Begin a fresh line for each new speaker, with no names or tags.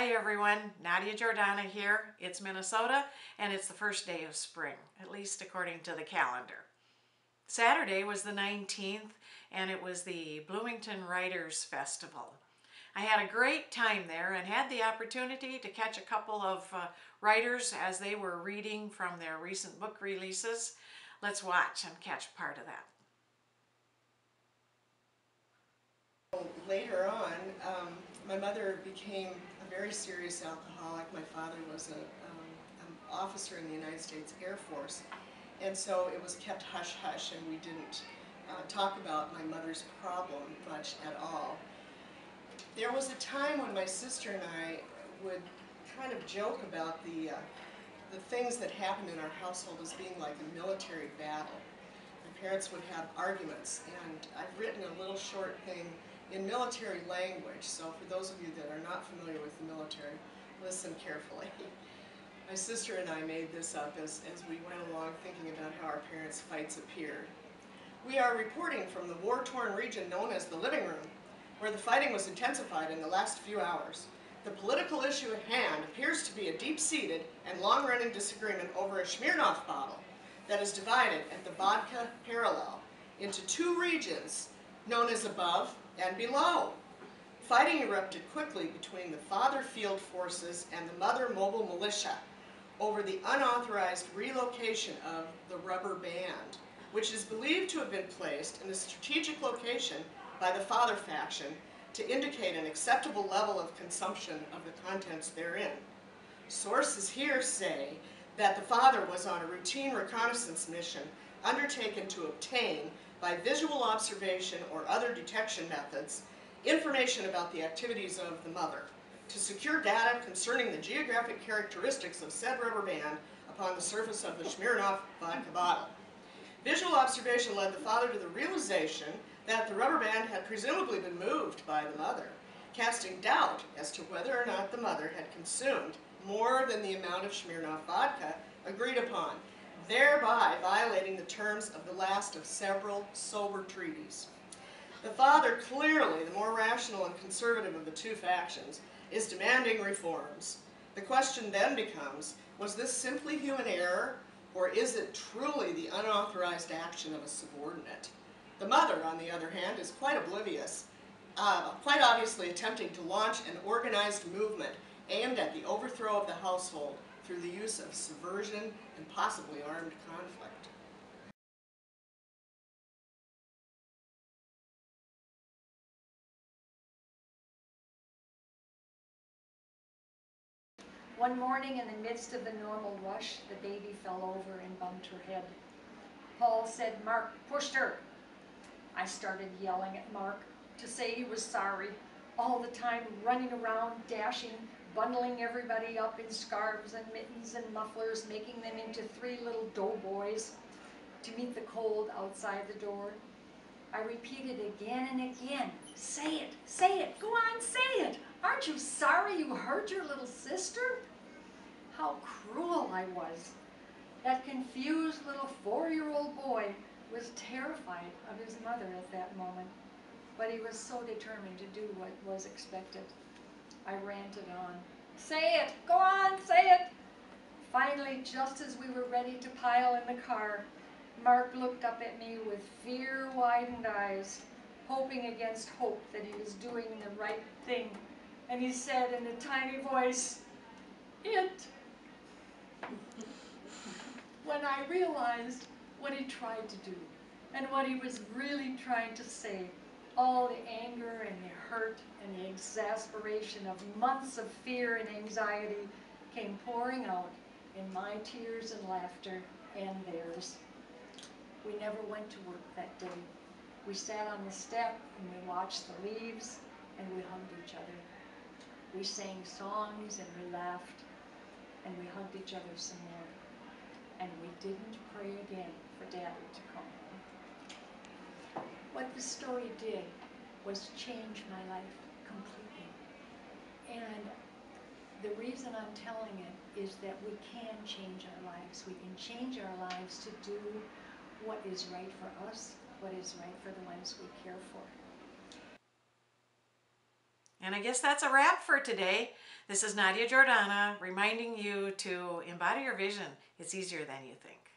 Hi everyone, Nadia Giordana here. It's Minnesota and it's the first day of spring, at least according to the calendar. Saturday was the 19th and it was the Bloomington Writers Festival. I had a great time there and had the opportunity to catch a couple of writers as they were reading from their recent book releases. Let's watch and catch part of that.
Later on, my mother became a very serious alcoholic. My father was an officer in the United States Air Force, and so it was kept hush-hush, and we didn't talk about my mother's problem much at all. There was a time when my sister and I would kind of joke about the things that happened in our household as being like a military battle. My parents would have arguments, and I've written a little short thing in military language, so for those of you that are not familiar with the military, listen carefully. My sister and I made this up as we went along thinking about how our parents' fights appeared. We are reporting from the war-torn region known as the living room, where the fighting was intensified in the last few hours. The political issue at hand appears to be a deep-seated and long-running disagreement over a Smirnoff bottle that is divided at the vodka parallel into two regions known as above and below. Fighting erupted quickly between the father field forces and the mother mobile militia over the unauthorized relocation of the rubber band, which is believed to have been placed in a strategic location by the father faction to indicate an acceptable level of consumption of the contents therein. Sources here say that the father was on a routine reconnaissance mission undertaken to obtain, by visual observation or other detection methods, information about the activities of the mother, to secure data concerning the geographic characteristics of said rubber band upon the surface of the Smirnoff vodka bottle. Visual observation led the father to the realization that the rubber band had presumably been moved by the mother, casting doubt as to whether or not the mother had consumed more than the amount of Smirnoff vodka agreed upon, thereby violating the terms of the last of several sober treaties. The father, clearly the more rational and conservative of the two factions, is demanding reforms. The question then becomes, was this simply human error, or is it truly the unauthorized action of a subordinate? The mother, on the other hand, is quite oblivious, quite obviously attempting to launch an organized movement aimed at the overthrow of the household through the use of subversion and possibly armed conflict.
One morning, in the midst of the normal rush, the baby fell over and bumped her head. Paul said, "Mark pushed her." I started yelling at Mark to say he was sorry, all the time running around, dashing, bundling everybody up in scarves and mittens and mufflers, making them into three little doughboys to meet the cold outside the door. I repeated again and again, say it, go on, say it. Aren't you sorry you hurt your little sister? How cruel I was. That confused little 4-year-old boy was terrified of his mother at that moment, but he was so determined to do what was expected. I ranted on, say it, go on, say it. Finally, just as we were ready to pile in the car, Mark looked up at me with fear-widened eyes, hoping against hope that he was doing the right thing. And he said in a tiny voice, "It." When I realized what he tried to do and what he was really trying to say, all the anger and the hurt and the exasperation of months of fear and anxiety came pouring out in my tears and laughter and theirs. We never went to work that day. We sat on the step and we watched the leaves and we hugged each other. We sang songs and we laughed and we hugged each other some more. And we didn't pray again for Daddy to come home. What the story did was change my life completely. And the reason I'm telling it is that we can change our lives. We can change our lives to do what is right for us, what is right for the ones we care for.
And I guess that's a wrap for today. This is Nadia Giordana reminding you to embody your vision. It's easier than you think.